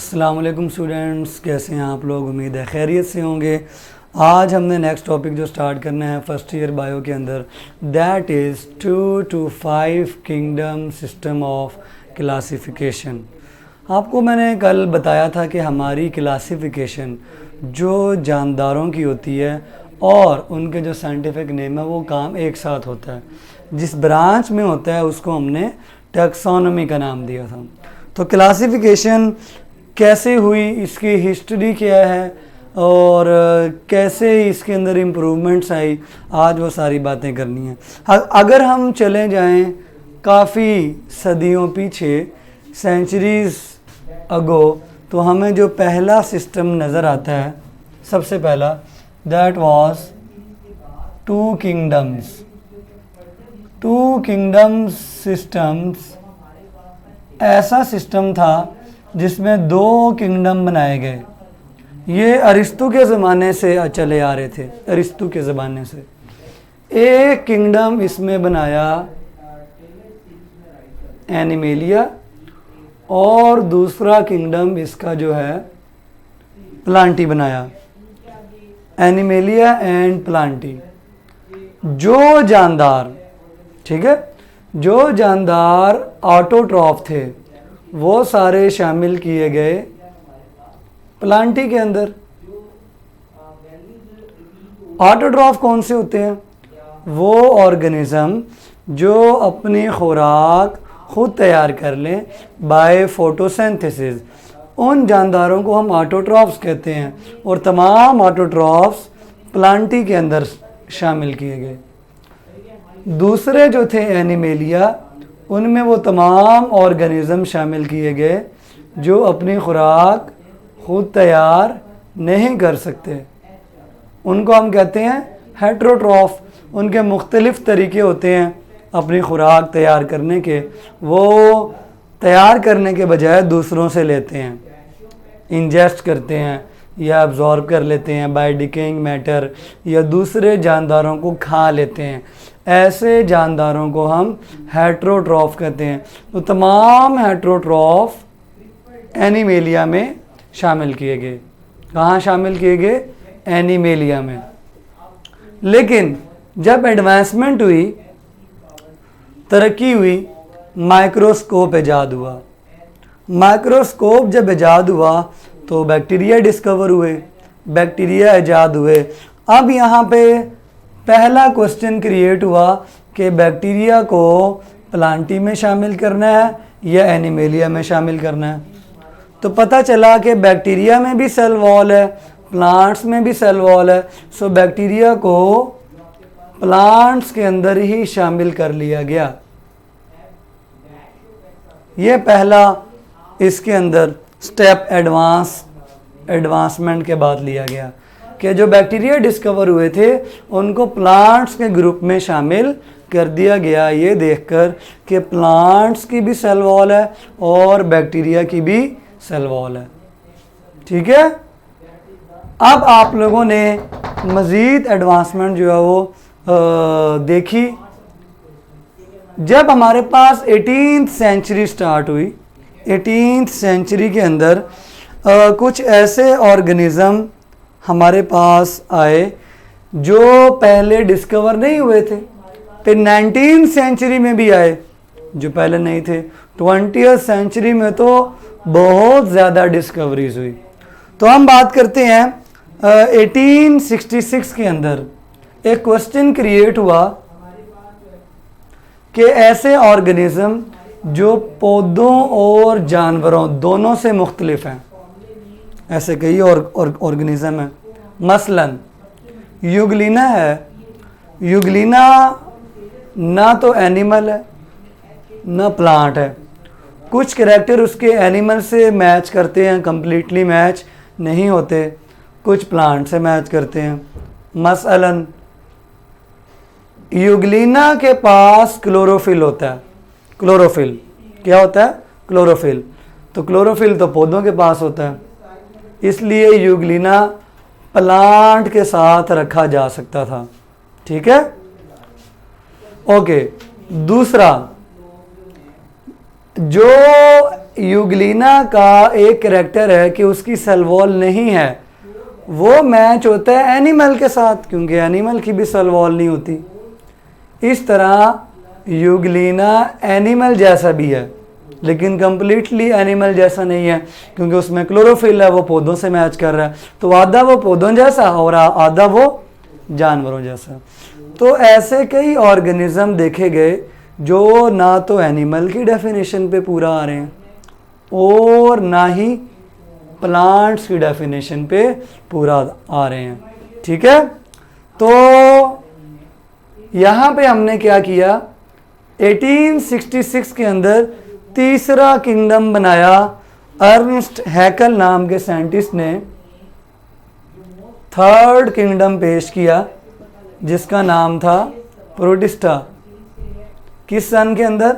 अस्सलाम वालेकुम स्टूडेंट्स, कैसे हैं आप लोग। उम्मीद है खैरियत से होंगे। आज हमने नेक्स्ट टॉपिक जो स्टार्ट करना है फर्स्ट ईयर बायो के अंदर, that is 2 to 5 kingdom system of classification. आपको मैंने कल बताया था कि हमारी क्लासिफिकेशन जो जानदारों की होती है और उनके जो साइंटिफिक नेम है वो काम एक साथ होता है। जिस ब्रांच में होता है उसको हमने टैक्सोनॉमी का नाम दिया था। तो क्लासिफिकेशन कैसे हुई, इसकी हिस्ट्री क्या है और कैसे इसके अंदर इम्प्रूवमेंट्स आई, आज वो सारी बातें करनी है। अगर हम चले जाएं काफ़ी सदियों पीछे, सेंचुरीज़ अगो, तो हमें जो पहला सिस्टम नज़र आता है सबसे पहला, that was 2 kingdoms. 2 kingdoms systems ऐसा सिस्टम था जिसमें 2 किंगडम बनाए गए। ये अरिस्तु के ज़माने से चले आ रहे थे। अरिस्तु के ज़माने से एक किंगडम इसमें बनाया एनिमेलिया और दूसरा किंगडम इसका जो है प्लांटी बनाया। Animalia and Plantae. जो जानदार, ठीक है, जो जानदार ऑटोट्रॉफ थे वो सारे शामिल किए गए प्लांटी के अंदर। ऑटोट्रॉफ कौन से होते हैं? वो ऑर्गेनिज्म जो अपनी खुराक खुद तैयार कर लें बाय फोटोसिंथेसिस, उन जानदारों को हम ऑटोट्रॉफ्स कहते हैं। और तमाम ऑटोट्रॉफ्स प्लांटी के अंदर शामिल किए गए। दूसरे जो थे एनिमेलिया, उनमें वो तमाम ऑर्गेनिज्म शामिल किए गए जो अपनी खुराक खुद तैयार नहीं कर सकते। उनको हम कहते हैं हेट्रोट्रॉफ। उनके मुख्तलिफ तरीके होते हैं अपनी खुराक तैयार करने के। वो तैयार करने के बजाय दूसरों से लेते हैं, इंजेस्ट करते हैं या अब्जॉर्ब कर लेते हैं बाय डिकेइंग मैटर, या दूसरे जानदारों को खा लेते हैं। ऐसे जानदारों को हम हेट्रोट्रॉफ कहते हैं। तो तमाम हेट्रोट्रॉफ एनिमेलिया में शामिल किए गए। कहाँ शामिल किए गए? एनिमेलिया में। लेकिन जब एडवांसमेंट हुई, तरक्की हुई, माइक्रोस्कोप ईजाद हुआ। माइक्रोस्कोप जब ईजाद हुआ तो बैक्टीरिया डिस्कवर हुए, बैक्टीरिया ईजाद हुए। अब यहाँ पे पहला क्वेश्चन क्रिएट हुआ कि बैक्टीरिया को प्लांटी में शामिल करना है या एनिमेलिया में शामिल करना है। तो पता चला कि बैक्टीरिया में भी सेल वॉल है, प्लांट्स में भी सेल वॉल है। सो बैक्टीरिया को प्लांट्स के अंदर ही शामिल कर लिया गया। ये पहला इसके अंदर स्टेप एडवांसमेंट के बाद लिया गया कि जो बैक्टीरिया डिस्कवर हुए थे उनको प्लांट्स के ग्रुप में शामिल कर दिया गया, ये देखकर कि प्लांट्स की भी सेल वॉल है और बैक्टीरिया की भी सेल वॉल है। ठीक है। अब आप लोगों ने मज़ीद एडवांसमेंट जो है वो देखी। जब हमारे पास 18th सेंचुरी स्टार्ट हुई, 18th सेंचुरी के अंदर कुछ ऐसे ऑर्गेनिज्म हमारे पास आए जो पहले डिस्कवर नहीं हुए थे। फिर 19th सेंचुरी में भी आए जो पहले नहीं थे। 20th सेंचुरी में तो बहुत ज़्यादा डिस्कवरीज हुई। तो हम बात करते हैं 1866 के अंदर एक क्वेश्चन क्रिएट हुआ कि ऐसे ऑर्गेनिज्म जो पौधों और जानवरों दोनों से मुख्तलिफ हैं। ऐसे कई ऑर्गेनिज्म हैं। मसलन यूग्लिना है। यूग्लिना ना तो एनिमल है ना प्लांट है। कुछ कैरेक्टर उसके एनिमल से मैच करते हैं, कंप्लीटली मैच नहीं होते, कुछ प्लांट से मैच करते हैं। मसलन यूग्लिना के पास क्लोरोफिल होता है। क्लोरोफिल क्या होता है? क्लोरोफिल। तो क्लोरोफिल तो पौधों के पास होता है, इसलिए यूग्लिना प्लांट के साथ रखा जा सकता था। ठीक है, ओके। दूसरा जो यूग्लिना का एक कैरेक्टर है कि उसकी सेल वॉल नहीं है, वो मैच होता है एनिमल के साथ, क्योंकि एनिमल की भी सेल वॉल नहीं होती। इस तरह यूग्लिना एनिमल जैसा भी है, लेकिन कंप्लीटली एनिमल जैसा नहीं है, क्योंकि उसमें क्लोरोफिल है, वो पौधों से मैच कर रहा है। तो आधा वो पौधों जैसा और आधा वो जानवरों जैसा। तो ऐसे कई ऑर्गेनिज्म देखे गए जो ना तो एनिमल की डेफिनेशन पे पूरा आ रहे हैं और ना ही प्लांट्स की डेफिनेशन पे पूरा आ रहे हैं। ठीक है, तो यहाँ पे हमने क्या किया, 1866 के अंदर तीसरा किंगडम बनाया। अर्नस्ट हैकल नाम के साइंटिस्ट ने थर्ड किंगडम पेश किया, जिसका नाम था प्रोटिस्टा। किस सन के अंदर,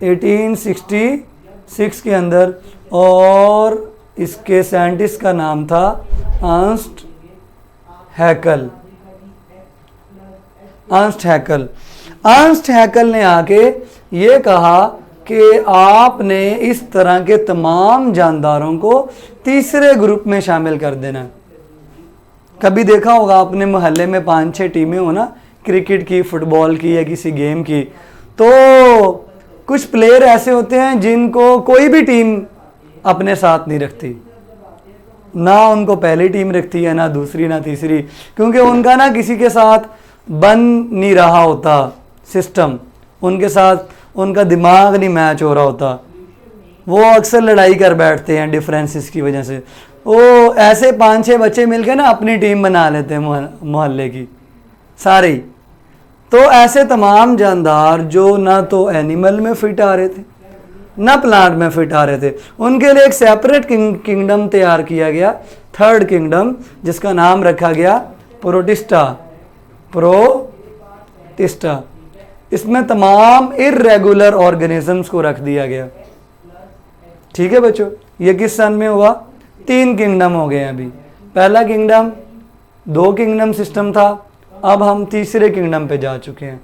1866 के अंदर, और इसके साइंटिस्ट का नाम था अर्नस्ट हैकल। अर्नस्ट हैकल ने आके ये कहा कि आपने इस तरह के तमाम जानदारों को तीसरे ग्रुप में शामिल कर देना। कभी देखा होगा आपने मोहल्ले में 5-6 टीमें हो ना, क्रिकेट की, फुटबॉल की या किसी गेम की, तो कुछ प्लेयर ऐसे होते हैं जिनको कोई भी टीम अपने साथ नहीं रखती, ना उनको पहली टीम रखती है, ना दूसरी, ना तीसरी, क्योंकि उनका ना किसी के साथ बन नहीं रहा होता सिस्टम, उनके साथ उनका दिमाग नहीं मैच हो रहा होता, वो अक्सर लड़ाई कर बैठते हैं डिफरेंसेस की वजह से। वो ऐसे 5-6 बच्चे मिलकर ना अपनी टीम बना लेते हैं मोहल्ले की सारे। तो ऐसे तमाम जानदार जो ना तो एनिमल में फिट आ रहे थे ना प्लांट में फिट आ रहे थे, उनके लिए एक सेपरेट किंगडम तैयार किया गया, थर्ड किंगडम, जिसका नाम रखा गया प्रोटिस्टा। इसमें तमाम इर्रेगुलर ऑर्गेनिजम्स को रख दिया गया। ठीक है बच्चों, ये किस सन में हुआ, 3 किंगडम हो गए अभी। पहला किंगडम 2 किंगडम सिस्टम था, अब हम तीसरे किंगडम पे जा चुके हैं।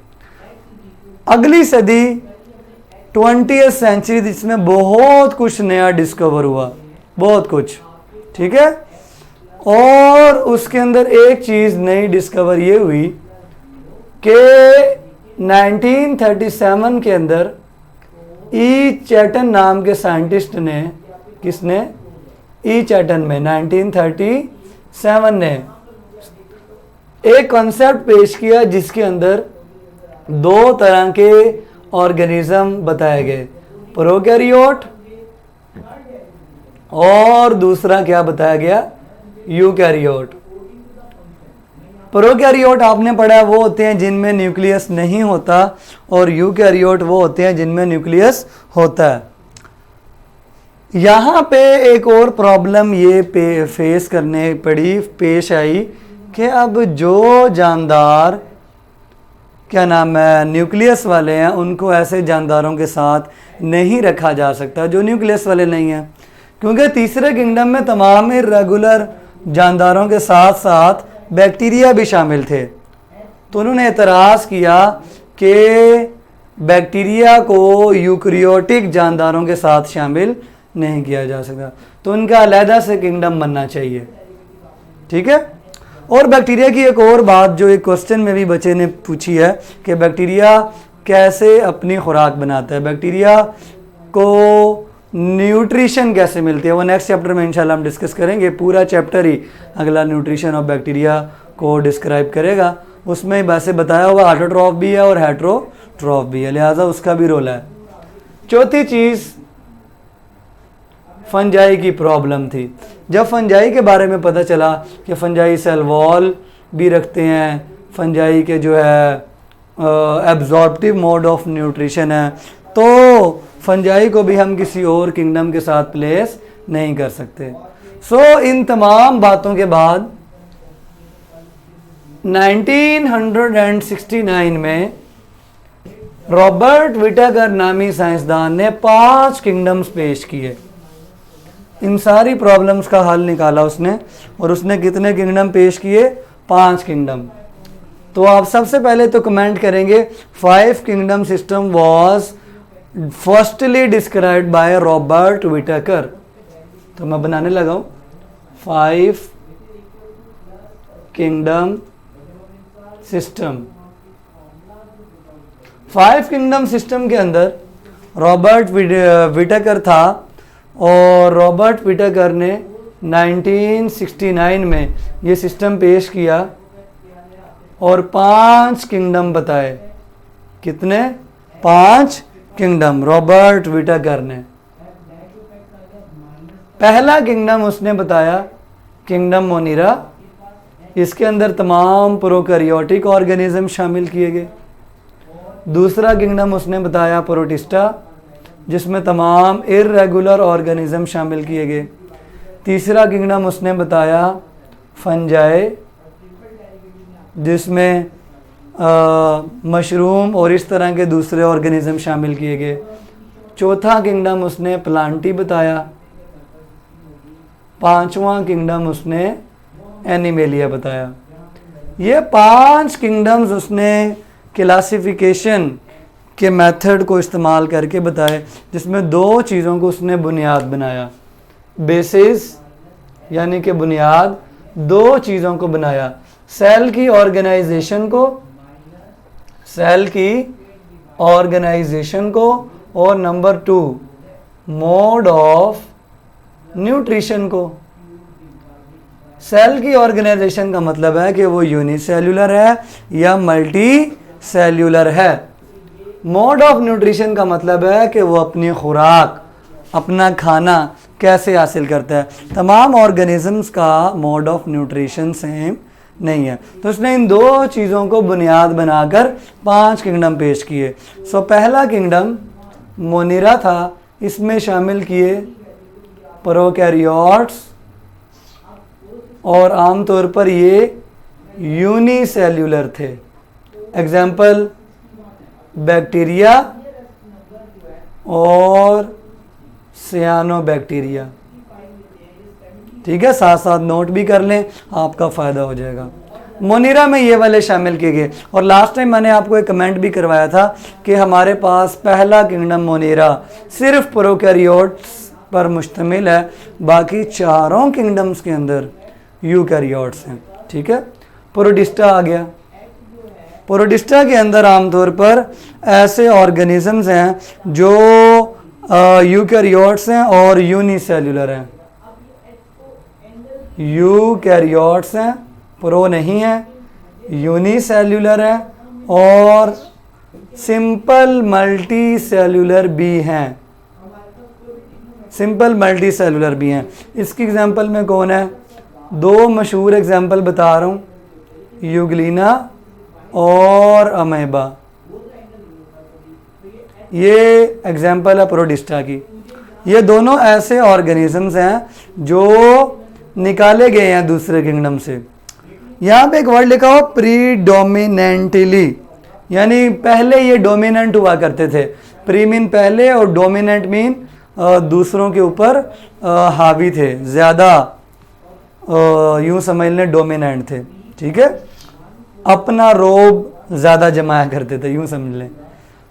अगली सदी 20th सेंचुरी, जिसमें बहुत कुछ नया डिस्कवर हुआ, बहुत कुछ। ठीक है, और उसके अंदर एक चीज़ नई डिस्कवर ये हुई कि 1937 के अंदर ई चैटन नाम के साइंटिस्ट ने, किसने, ई चैटन में 1937 ने एक कॉन्सेप्ट पेश किया, जिसके अंदर 2 तरह के ऑर्गेनिज्म बताए गए, प्रोकैरियोट और दूसरा क्या बताया गया, यूकैरियोट। प्रोकैरियोट आपने पढ़ा, वो होते हैं जिनमें न्यूक्लियस नहीं होता, और यूकैरियोट वो होते हैं जिनमें न्यूक्लियस होता है। यहाँ पे एक और प्रॉब्लम ये फेस करने पड़ी, पेश आई कि अब जो जानदार क्या नाम है न्यूक्लियस वाले हैं, उनको ऐसे जानदारों के साथ नहीं रखा जा सकता जो न्यूक्लियस वाले नहीं हैं, क्योंकि तीसरे किंगडम में तमाम इर्रेगुलर जानदारों के साथ साथ बैक्टीरिया भी शामिल थे। तो उन्होंने एतराज़ किया कि बैक्टीरिया को यूकैरियोटिक जानदारों के साथ शामिल नहीं किया जा सकता, तो उनका अलहदा से किंगडम बनना चाहिए। ठीक है, और बैक्टीरिया की एक और बात जो एक क्वेश्चन में भी बच्चे ने पूछी है कि बैक्टीरिया कैसे अपनी खुराक बनाता है, बैक्टीरिया को न्यूट्रिशन कैसे मिलती है, वो नेक्स्ट चैप्टर में इंशाल्लाह हम डिस्कस करेंगे। पूरा चैप्टर ही अगला न्यूट्रिशन ऑफ बैक्टीरिया को डिस्क्राइब करेगा। उसमें वैसे बताया हुआ ऑटोट्रॉफ भी है और हेट्रोट्रॉफ भी है, लिहाजा उसका भी रोल है। चौथी चीज़ फंजाई की प्रॉब्लम थी। जब फंजाई के बारे में पता चला कि फंजाई सेल वॉल भी रखते हैं, फंजाई के जो है एब्जॉर्प्टिव मोड ऑफ न्यूट्रिशन है, तो फंजाई को भी हम किसी और किंगडम के साथ प्लेस नहीं कर सकते। सो इन तमाम बातों के बाद 1969 में रॉबर्ट विटाकर नामी साइंसदान ने 5 किंगडम्स पेश किए। इन सारी प्रॉब्लम्स का हल निकाला उसने, और उसने कितने किंगडम पेश किए, 5 किंगडम। तो आप सबसे पहले तो कमेंट करेंगे 5 kingdom system was firstly described by Robert Whittaker. तो मैं बनाने लगा हूँ 5 किंगडम सिस्टम। 5 किंगडम सिस्टम के अंदर रॉबर्ट विटेकर था और रॉबर्ट विटेकर ने 1969 में ये सिस्टम पेश किया और 5 किंगडम बताए। कितने? 5 किंगडम रॉबर्ट विटेकर ने। पहला किंगडम उसने बताया किंगडम मोनिरा। इसके अंदर तमाम प्रोकैरियोटिक ऑर्गेनिज्म शामिल किए गए। दूसरा किंगडम उसने बताया प्रोटिस्टा, जिसमें तमाम इर्रेगुलर ऑर्गेनिज्म शामिल किए गए। तीसरा किंगडम उसने बताया फंजाई, जिसमें मशरूम और इस तरह के दूसरे ऑर्गेनिज्म शामिल किए गए। चौथा किंगडम उसने प्लांटी बताया। पांचवा किंगडम उसने एनिमेलिया बताया। ये 5 किंगडम्स उसने क्लासिफिकेशन के मेथड को इस्तेमाल करके बताए, जिसमें 2 चीज़ों को उसने बुनियाद बनाया। बेसिस यानी कि बुनियाद 2 चीज़ों को बनाया, सेल की ऑर्गेनाइजेशन को, सेल की ऑर्गेनाइजेशन को, और नंबर 2 मोड ऑफ न्यूट्रिशन को। सेल की ऑर्गेनाइजेशन का मतलब है कि वो यूनिसेल्यूलर है या मल्टी सेल्यूलर है। मोड ऑफ न्यूट्रिशन का मतलब है कि वो अपनी खुराक, अपना खाना कैसे हासिल करता है। तमाम ऑर्गेनिजम्स का मोड ऑफ न्यूट्रिशन सेम नहीं है। तो उसने इन 2 चीज़ों को बुनियाद बनाकर 5 किंगडम पेश किए। सो पहला किंगडम मोनिरा था। इसमें शामिल किए प्रोकैरियोट्स और आमतौर पर ये यूनिसेल्यूलर थे। एग्जाम्पल बैक्टीरिया और सियानोबैक्टीरिया। ठीक है, साथ साथ नोट भी कर लें, आपका फ़ायदा हो जाएगा। मोनिरा में ये वाले शामिल किए गए। और लास्ट टाइम मैंने आपको एक कमेंट भी करवाया था कि हमारे पास पहला किंगडम मोनिरा सिर्फ प्रोकैरियोट्स पर मुश्तमिल है, बाकी 4 किंगडम्स के अंदर यूकैरियोट्स हैं। ठीक है, प्रोटिस्टा आ गया। प्रोटिस्टा के अंदर आमतौर पर ऐसे ऑर्गेनिजम्स हैं जो यूकैरियोट्स हैं और यूनिसेल्यूलर हैं। यूकैरियोट्स हैं, प्रो नहीं है, यूनिसेल्यूलर है और सिंपल मल्टी सेल्यूलर भी हैं। सिंपल मल्टी सेल्यूलर भी हैं। इसकी एग्जांपल में कौन है? 2 मशहूर एग्जांपल बता रहा हूँ, यूग्लिना और अमेबा। ये एग्जांपल है प्रोटिस्टा की। ये दोनों ऐसे ऑर्गेनिजम्स हैं जो निकाले गए हैं दूसरे किंगडम से। यहाँ पे एक वर्ड लिखा हो प्रीडोमिनेंटली, यानी पहले ये डोमिनेंट हुआ करते थे। प्री मीन पहले और डोमिनेंट मीन दूसरों के ऊपर हावी थे, ज़्यादा यूँ समझ लें डोमिनेंट थे। ठीक है, अपना रोब ज़्यादा जमाया करते थे, यूँ समझ लें।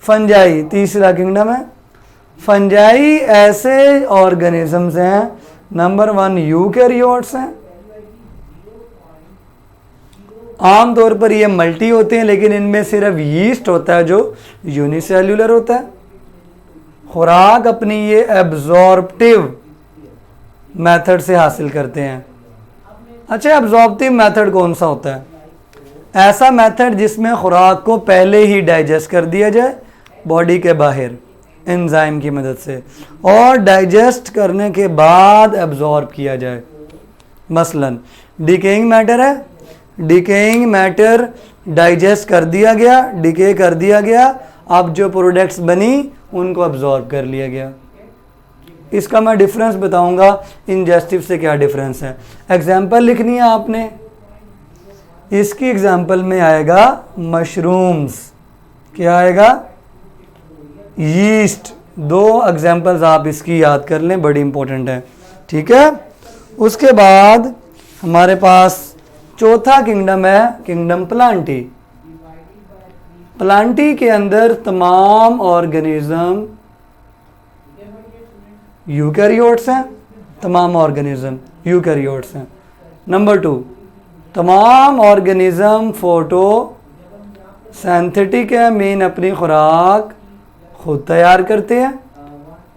फंजाई तीसरा किंगडम है। फंजाई ऐसे ऑर्गेनिजम्स हैं, नंबर 1 यूकैरियोट्स हैं। आमतौर पर ये मल्टी होते हैं, लेकिन इनमें सिर्फ यीस्ट होता है जो यूनिसेल्यूलर होता है। खुराक अपनी ये एब्जॉर्प्टिव मेथड से हासिल करते हैं। अच्छा, एब्जॉर्प्टिव मेथड कौन सा होता है? ऐसा मेथड जिसमें खुराक को पहले ही डाइजेस्ट कर दिया जाए बॉडी के बाहर एंजाइम की मदद से, और डाइजेस्ट करने के बाद एब्जॉर्ब किया जाए। मसलन डिकेइंग मैटर है, डिकेइंग मैटर डाइजेस्ट कर दिया गया, डिके कर दिया गया, अब जो प्रोडक्ट्स बनी उनको एब्जॉर्ब कर लिया गया। इसका मैं डिफरेंस बताऊंगा, इंजेस्टिव से क्या डिफरेंस है। एग्जाम्पल लिखनी है आपने। इसकी एग्जाम्पल में आएगा मशरूम्स। क्या आएगा? यीस्ट। 2 एग्जाम्पल्स आप इसकी याद कर लें, बड़ी इंपॉर्टेंट है। ठीक है, उसके बाद हमारे पास चौथा किंगडम है किंगडम प्लांटी। प्लांटी के अंदर तमाम ऑर्गेनिज्म यूकैरियोट्स हैं, तमाम ऑर्गेनिज्म यूकैरियोट्स हैं। नंबर 2, तमाम ऑर्गेनिज्म फोटो सिंथेटिक है, मीन अपनी खुराक खुद तैयार करते हैं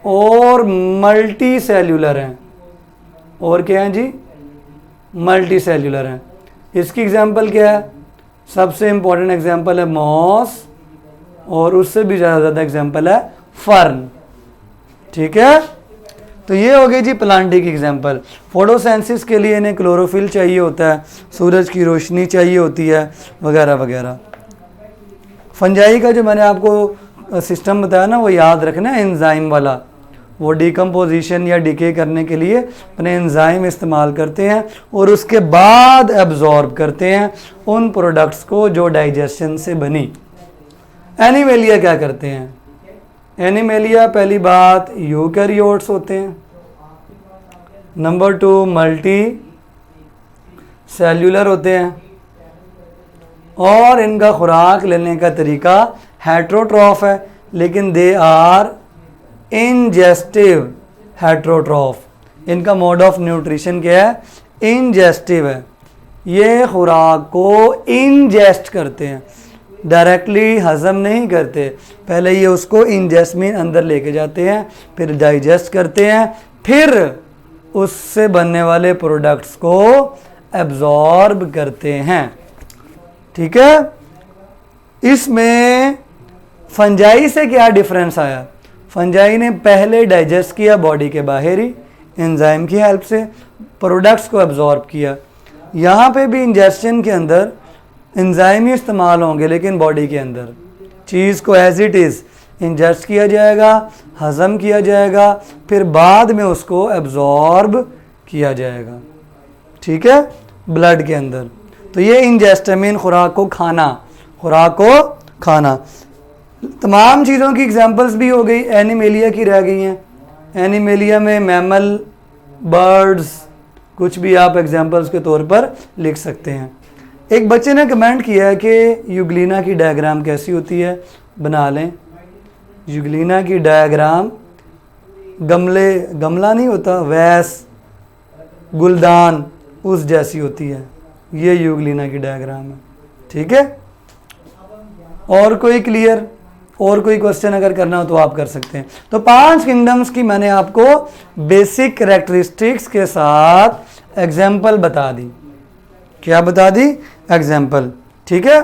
और मल्टी सेल्यूलर हैं। और क्या हैं जी? मल्टी सेल्यूलर हैं। इसकी एग्जांपल क्या है? सबसे इम्पोर्टेंट एग्जांपल है मॉस, और उससे भी ज़्यादा एग्जांपल है फर्न। ठीक है, तो ये हो गई जी प्लांटिंग की एग्जांपल। फोटोसेंसिस के लिए इन्हें क्लोरोफिल चाहिए होता है, सूरज की रोशनी चाहिए होती है, वगैरह वगैरह। फंजाई का जो मैंने आपको सिस्टम बताया ना, वो याद रखना है, एंजाइम वाला। वो डिकम्पोजिशन या डिके करने के लिए अपने एंजाइम इस्तेमाल करते हैं और उसके बाद एब्जॉर्ब करते हैं उन प्रोडक्ट्स को जो डाइजेशन से बनी। एनिमेलिया क्या करते हैं? एनिमेलिया पहली बात यूकैरियोट्स होते हैं, नंबर 2 मल्टी सेल्यूलर होते हैं, और इनका खुराक लेने का तरीका हेट्रोट्रॉफ है, लेकिन दे आर इंजेस्टिव हेट्रोट्रॉफ। इनका मोड ऑफ न्यूट्रिशन क्या है? इंजेस्टिव है। ये खुराक को इंजेस्ट करते हैं, डायरेक्टली हजम नहीं करते। पहले ये उसको इंजेस्ट में अंदर लेके जाते हैं, फिर डाइजेस्ट करते हैं, फिर उससे बनने वाले प्रोडक्ट्स को एब्जॉर्ब करते हैं। ठीक है, इसमें फंजाई से क्या डिफरेंस आया? फंजाई ने पहले डाइजेस्ट किया बॉडी के बाहर ही एंजाइम की हेल्प से, प्रोडक्ट्स को एब्जॉर्ब किया। यहाँ पे भी इंजेस्शन के अंदर एंजाइम ही इस्तेमाल होंगे, लेकिन बॉडी के अंदर चीज़ को एज इट इज़ इंजेस्ट किया जाएगा, हज़म किया जाएगा, फिर बाद में उसको एब्जॉर्ब किया जाएगा। ठीक है, ब्लड के अंदर। तो ये इंजेस्ट मीन खुराक को खाना, खुराक को खाना। तमाम चीज़ों की एग्जांपल्स भी हो गई, एनिमेलिया की रह गई हैं। एनिमेलिया में मैमल, बर्ड्स, कुछ भी आप एग्जांपल्स के तौर पर लिख सकते हैं। एक बच्चे ने कमेंट किया है कि यूग्लिना की डायग्राम कैसी होती है, बना लें। यूग्लिना की डायग्राम गमला नहीं होता, वैस, गुलदान, उस जैसी होती है। ये यूग्लिना की डायग्राम है। ठीक है, और कोई क्लियर? और कोई क्वेश्चन अगर करना हो तो आप कर सकते हैं। तो 5 किंगडम्स की मैंने आपको बेसिक कैरेक्टरिस्टिक्स के साथ एग्जाम्पल बता दी। क्या बता दी? एग्जाम्पल। ठीक है,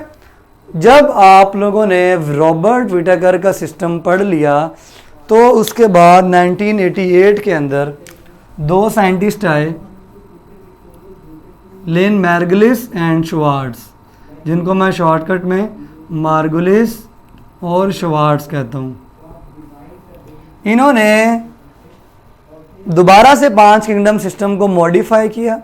जब आप लोगों ने रॉबर्ट विटेकर का सिस्टम पढ़ लिया तो उसके बाद 1988 के अंदर 2 साइंटिस्ट आए, लेन मार्गुलिस एंड श्वार्ट्ज, जिनको मैं शॉर्टकट में मार्गुलिस और श्वार्ट्ज कहता हूँ। इन्होंने दोबारा से 5 किंगडम सिस्टम को मॉडिफाई किया।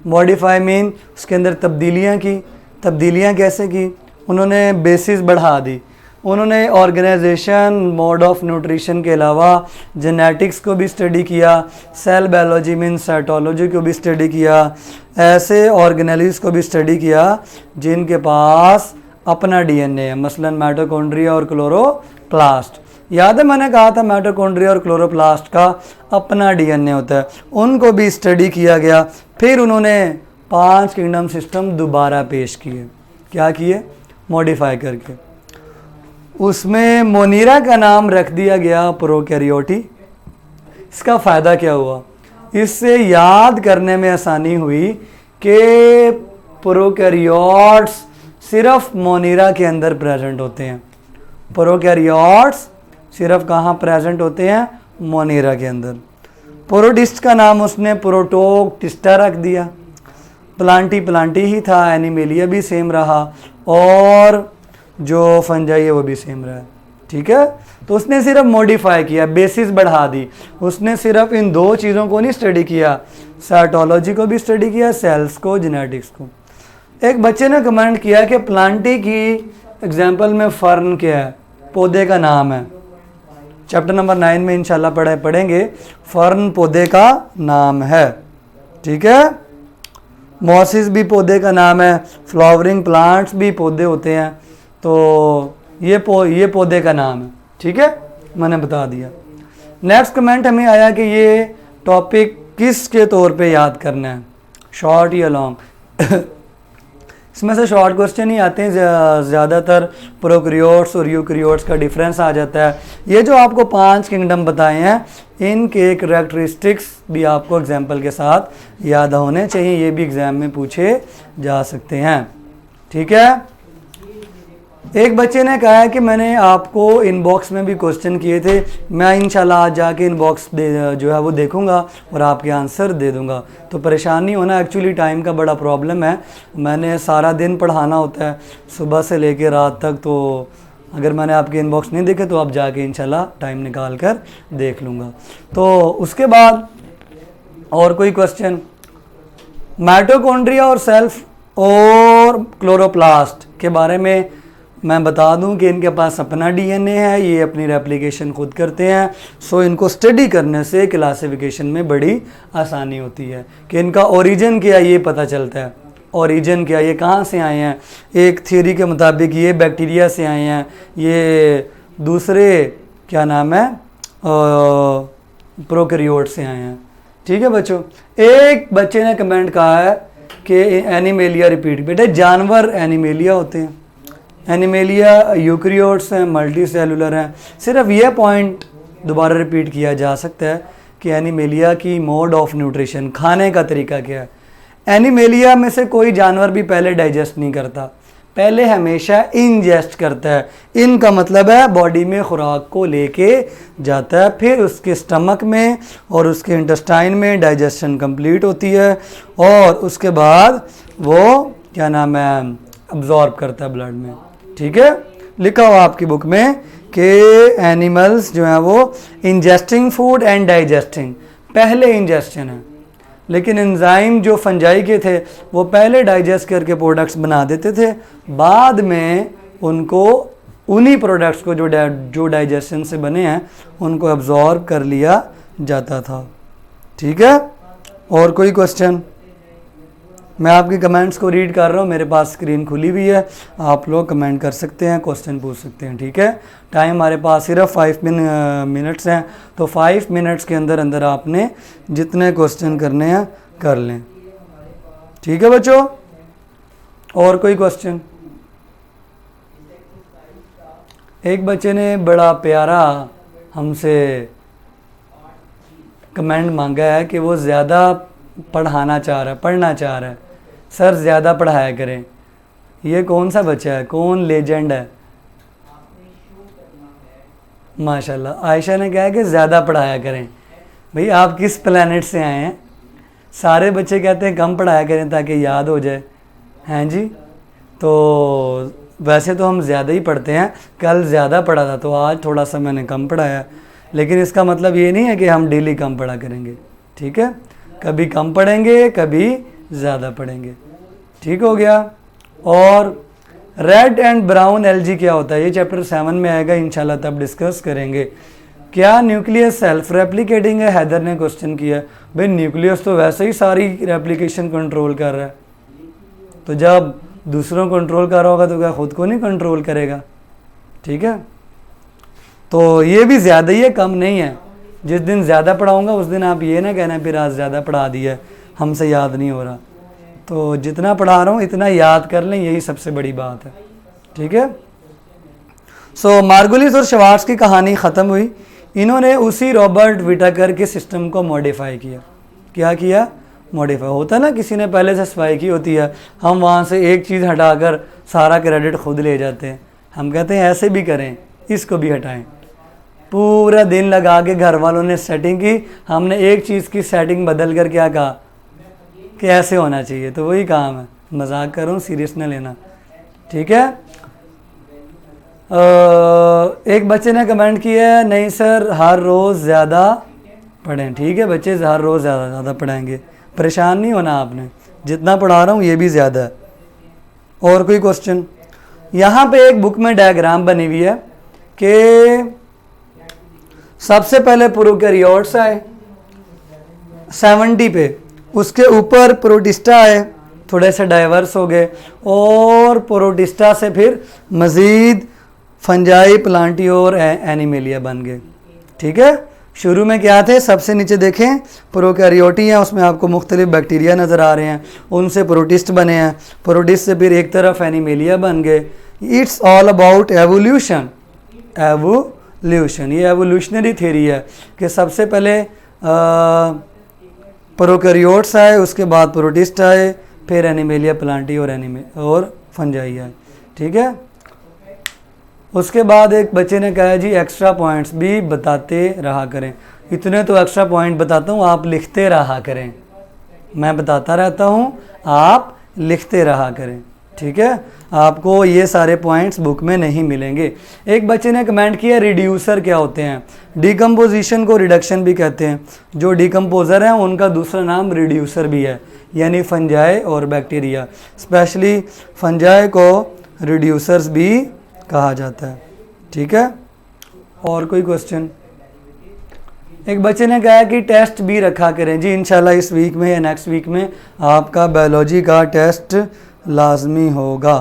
मॉडिफाई मीन उसके अंदर तब्दीलियाँ की। तब्दीलियाँ कैसे की? उन्होंने बेसिस बढ़ा दी। उन्होंने ऑर्गेनाइजेशन, मोड ऑफ न्यूट्रिशन के अलावा जेनेटिक्स को भी स्टडी किया, सेल बायोलॉजी मीन साइटोलॉजी को भी स्टडी किया, ऐसे ऑर्गेनेल्स को भी स्टडी किया जिनके पास अपना डीएनए है, मसलन माइटोकॉन्ड्रिया और क्लोरोप्लास्ट। याद है मैंने कहा था माइटोकॉन्ड्रिया और क्लोरोप्लास्ट का अपना डीएनए होता है, उनको भी स्टडी किया गया। फिर उन्होंने 5 किंगडम सिस्टम दोबारा पेश किए। क्या किए? मॉडिफाई करके। उसमें मोनीरा का नाम रख दिया गया प्रोकैरियोटी। इसका फ़ायदा क्या हुआ? इससे याद करने में आसानी हुई कि प्रोकैरियोट्स सिर्फ मोनीरा के अंदर प्रेजेंट होते हैं। प्रोकैरियोट्स सिर्फ कहाँ प्रेजेंट होते हैं? मोनीरा के अंदर। प्रोटिस्ट का नाम उसने प्रोटोक्टिस्टा रख दिया। प्लांटी ही था, एनिमेलिया भी सेम रहा, और जो फंजाई है वो भी सेम रहा है। ठीक है, तो उसने सिर्फ मॉडिफाई किया, बेसिस बढ़ा दी। उसने सिर्फ इन 2 चीज़ों को नहीं स्टडी किया, साइटोलॉजी को भी स्टडी किया, सेल्स को, जेनेटिक्स को। एक बच्चे ने कमेंट किया कि प्लांटी की एग्जाम्पल में फर्न क्या है? पौधे का नाम है। चैप्टर नंबर 9 में इंशाल्लाह पढ़ेंगे। फर्न पौधे का नाम है। ठीक है, मॉसिस भी पौधे का नाम है, फ्लावरिंग प्लांट्स भी पौधे होते हैं, तो ये पौधे का नाम है। ठीक है, मैंने बता दिया। नेक्स्ट कमेंट हमें आया कि ये टॉपिक किस के तौर पे याद करना है, शॉर्ट या लॉन्ग। इसमें से शॉर्ट क्वेश्चन ही आते हैं, ज़्यादातर प्रोकैरियोट्स और यूकैरियोट्स का डिफरेंस आ जाता है। ये जो आपको 5 किंगडम बताए हैं, इनके करैक्टरिस्टिक्स भी आपको एग्जाम्पल के साथ याद होने चाहिए, ये भी एग्ज़ाम में पूछे जा सकते हैं। ठीक है। एक बच्चे ने कहा है कि मैंने आपको इनबॉक्स में भी क्वेश्चन किए थे, मैं इंशाल्लाह आज जाके इनबॉक्स जो है वो देखूंगा और आपके आंसर दे दूंगा। तो परेशान नहीं होना, एक्चुअली टाइम का बड़ा प्रॉब्लम है, मैंने सारा दिन पढ़ाना होता है सुबह से लेकर रात तक, तो अगर मैंने आपके इनबॉक्स नहीं देखे तो आप जाके इंशाल्लाह टाइम निकाल कर देख लूँगा। तो उसके बाद और कोई क्वेश्चन, माइटोकॉन्ड्रिया और सेल्फ और क्लोरोप्लास्ट के बारे में मैं बता दूं कि इनके पास अपना डीएनए है, ये अपनी रेप्लिकेशन खुद करते हैं। सो इनको स्टडी करने से क्लासिफिकेशन में बड़ी आसानी होती है कि इनका ओरिजिन क्या है, ये पता चलता है। ओरिजिन क्या, ये कहाँ से आए हैं। एक थ्योरी के मुताबिक ये बैक्टीरिया से आए हैं, ये दूसरे क्या नाम है प्रोकैरियोट से आए हैं। ठीक है बच्चों। एक बच्चे ने कमेंट कहा है कि एनिमेलिया रिपीट, बेटे जानवर एनिमेलिया होते हैं, एनिमेलिया यूकैरियोट्स हैं, मल्टी सेलुलर हैं। सिर्फ ये पॉइंट दोबारा रिपीट किया जा सकता है कि एनिमेलिया की मोड ऑफ न्यूट्रिशन, खाने का तरीका क्या है। एनिमेलिया में से कोई जानवर भी पहले डाइजेस्ट नहीं करता, पहले हमेशा इंजेस्ट करता है। इनका मतलब है बॉडी में खुराक को लेके जाता है, फिर उसके स्टमक में और उसके इंटेस्टाइन में डाइजेशन कंप्लीट होती है और उसके बाद वो क्या नाम है अब्जॉर्ब करता है ब्लड में। ठीक है, लिखा हुआ आपकी बुक में कि एनिमल्स जो हैं वो इंजेस्टिंग फूड एंड डाइजेस्टिंग, पहले इंजेस्शन है, लेकिन एंजाइम जो फंजाई के थे वो पहले डाइजेस्ट करके प्रोडक्ट्स बना देते थे, बाद में उनको उन्हीं प्रोडक्ट्स को जो डाइजेशन से बने हैं उनको अब्जॉर्ब कर लिया जाता था। ठीक है। और कोई क्वेश्चन? मैं आपके कमेंट्स को रीड कर रहा हूँ, मेरे पास स्क्रीन खुली हुई है, आप लोग कमेंट कर सकते हैं, क्वेश्चन पूछ सकते हैं। ठीक है। टाइम हमारे पास सिर्फ 5 मिनट्स हैं, तो 5 मिनट्स के अंदर अंदर आपने जितने क्वेश्चन करने हैं कर लें। ठीक है बच्चों। और कोई क्वेश्चन? एक बच्चे ने बड़ा प्यारा हमसे कमेंट मांगा है कि वो ज़्यादा पढ़ना चाह रहा है, सर ज़्यादा पढ़ाया करें। ये कौन सा बच्चा है, कौन लेजेंड है? माशाल्लाह। आयशा ने कहा कि ज़्यादा पढ़ाया करें। भाई आप किस प्लेनेट से आए हैं? सारे बच्चे कहते हैं कम पढ़ाया करें ताकि याद हो जाए। हैं जी। तो वैसे तो हम ज़्यादा ही पढ़ते हैं, कल ज़्यादा पढ़ा था तो आज थोड़ा सा मैंने कम पढ़ाया, लेकिन इसका मतलब ये नहीं है कि हम डेली कम पढ़ा करेंगे। ठीक है, कभी कम पढ़ेंगे कभी ज़्यादा पढ़ेंगे। ठीक हो गया। और रेड एंड ब्राउन एलजी क्या होता है, ये चैप्टर 7 में आएगा इंशाल्लाह, तब डिस्कस करेंगे। क्या न्यूक्लियस सेल्फ रेप्लिकेटिंग है, हैदर ने क्वेश्चन किया। भाई न्यूक्लियस तो वैसे ही सारी रेप्लिकेशन कंट्रोल कर रहा है, तो जब दूसरों को कंट्रोल कर रहा होगा तो क्या खुद को नहीं कंट्रोल करेगा? ठीक है। तो ये भी ज़्यादा ही है, कम नहीं है। जिस दिन ज़्यादा पढ़ाऊँगा उस दिन आप ये ना कहना फिर आज ज़्यादा पढ़ा दिया, हमसे याद नहीं हो रहा। तो जितना पढ़ा रहा हूँ इतना याद कर लें, यही सबसे बड़ी बात है। ठीक है। सो मार्गुलिस और श्वार्ट्ज की कहानी ख़त्म हुई। इन्होंने उसी रॉबर्ट विटाकर के सिस्टम को मॉडिफाई किया। क्या किया? मॉडिफाई। होता ना किसी ने पहले से सफाई की होती है, हम वहाँ से एक चीज़ हटाकर सारा क्रेडिट खुद ले जाते हैं। हम कहते हैं ऐसे भी करें, इसको भी हटाएं। पूरा दिन लगा के घर वालों ने सेटिंग की, हमने एक चीज़ की सेटिंग बदल कर क्या कहा कि ऐसे होना चाहिए। तो वही काम है, मजाक करूँ, सीरियस न लेना। ठीक है। एक बच्चे ने कमेंट किया है, नहीं सर हर रोज़ ज़्यादा पढ़ें। ठीक है बच्चे, हर रोज़ ज़्यादा पढ़ाएंगे, परेशान नहीं होना आपने, जितना पढ़ा रहा हूँ ये भी ज़्यादा है। और कोई क्वेश्चन? यहाँ पे एक बुक में डायग्राम बनी हुई है कि सबसे पहले प्रोकैरियोट्स आए 70 पे, उसके ऊपर प्रोटिस्टा आए, थोड़े से डाइवर्स हो गए, और प्रोटिस्टा से फिर मज़ीद फंजाई, प्लांटी और एनिमेलिया बन गए। ठीक है। शुरू में क्या थे, सबसे नीचे देखें प्रोकैरियोटी हैं, उसमें आपको मुख्तलिफ बैक्टीरिया नज़र आ रहे हैं, उनसे प्रोटिस्ट बने हैं, प्रोटिस्ट से फिर एक तरफ एनिमेलिया बन गए। It's all about evolution. Evolution ये एवोल्यूशनरी थ्योरी है कि सबसे पहले प्रोकैरियोट्स आए, उसके बाद प्रोटिस्ट आए, फिर एनिमेलिया प्लांटी और फंजाई आए। ठीक है, उसके बाद एक बच्चे ने कहा जी एक्स्ट्रा पॉइंट्स भी बताते रहा करें। इतने तो एक्स्ट्रा पॉइंट बताता हूँ, आप लिखते रहा करें। मैं बताता रहता हूँ, आप लिखते रहा करें। ठीक है, आपको ये सारे पॉइंट्स बुक में नहीं मिलेंगे। एक बच्चे ने कमेंट किया रिड्यूसर क्या होते हैं। डिकम्पोजिशन को रिडक्शन भी कहते हैं। जो डिकम्पोज़र हैं उनका दूसरा नाम रिड्यूसर भी है, यानी फंजाई और बैक्टीरिया। स्पेशली फंजाई को रिड्यूसर्स भी कहा जाता है। ठीक है, और कोई क्वेश्चन? एक बच्चे ने कहा कि टेस्ट भी रखा करें। जी इंशाल्लाह इस वीक में या नेक्स्ट वीक में आपका बायोलॉजी का टेस्ट लाजमी होगा।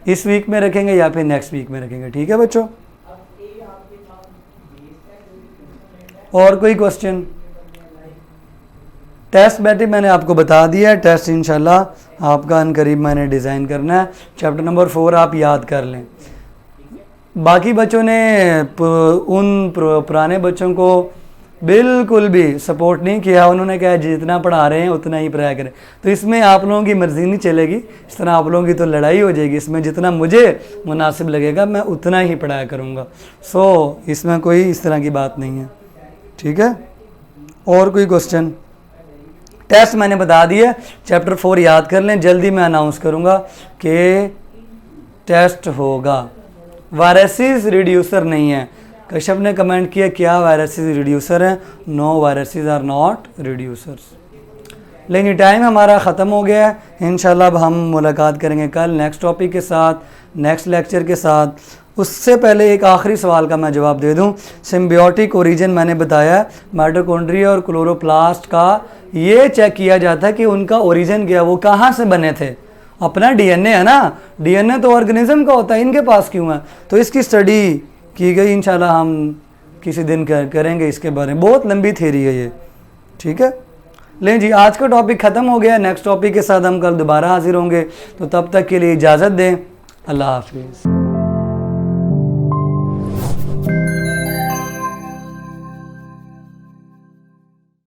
इस वीक में रखेंगे या फिर नेक्स्ट वीक में रखेंगे। ठीक है बच्चों, और कोई क्वेश्चन? टेस्ट बैटरी मैंने आपको बता दिया है। टेस्ट इंशाल्लाह आपका अनकरीब मैंने डिज़ाइन करना है। चैप्टर नंबर 4 आप याद कर लें। बाकी बच्चों ने उन पुराने बच्चों को बिल्कुल भी सपोर्ट नहीं किया। उन्होंने कहा जितना पढ़ा रहे हैं उतना ही पढ़ाया करें। तो इसमें आप लोगों की मर्ज़ी नहीं चलेगी, इस तरह आप लोगों की तो लड़ाई हो जाएगी। इसमें जितना मुझे मुनासिब लगेगा मैं उतना ही पढ़ाया करूँगा। इसमें कोई इस तरह की बात नहीं है। ठीक है, और कोई क्वेश्चन? टेस्ट मैंने बता दिया। चैप्टर 4 याद कर लें, जल्दी मैं अनाउंस करूँगा कि टेस्ट होगा। वायरसेस रिड्यूसर नहीं है। कश्यप ने कमेंट किया क्या वायरसेस रिड्यूसर हैं? No, viruses are not reducers. लेकिन टाइम हमारा ख़त्म हो गया है। इंशाल्लाह अब हम मुलाकात करेंगे कल नेक्स्ट टॉपिक के साथ, नेक्स्ट लेक्चर के साथ। उससे पहले एक आखिरी सवाल का मैं जवाब दे दूं। सिम्बियोटिक ओरिजिन मैंने बताया, माइटोकॉन्ड्रिया और क्लोरोप्लास्ट का ये चेक किया जाता है कि उनका ओरिजिन क्या, वो कहाँ से बने थे। अपना डीएनए है ना, डीएनए तो ऑर्गेनिज्म का होता है, इनके पास क्यों है? तो इसकी स्टडी की गई। इंशाल्लाह हम किसी दिन करेंगे इसके बारे में। बहुत लंबी थ्योरी है ये। ठीक है, लें जी आज का टॉपिक ख़त्म हो गया। नेक्स्ट टॉपिक के साथ हम कल दोबारा हाजिर होंगे। तो तब तक के लिए इजाज़त दें। अल्लाह हाफिज़।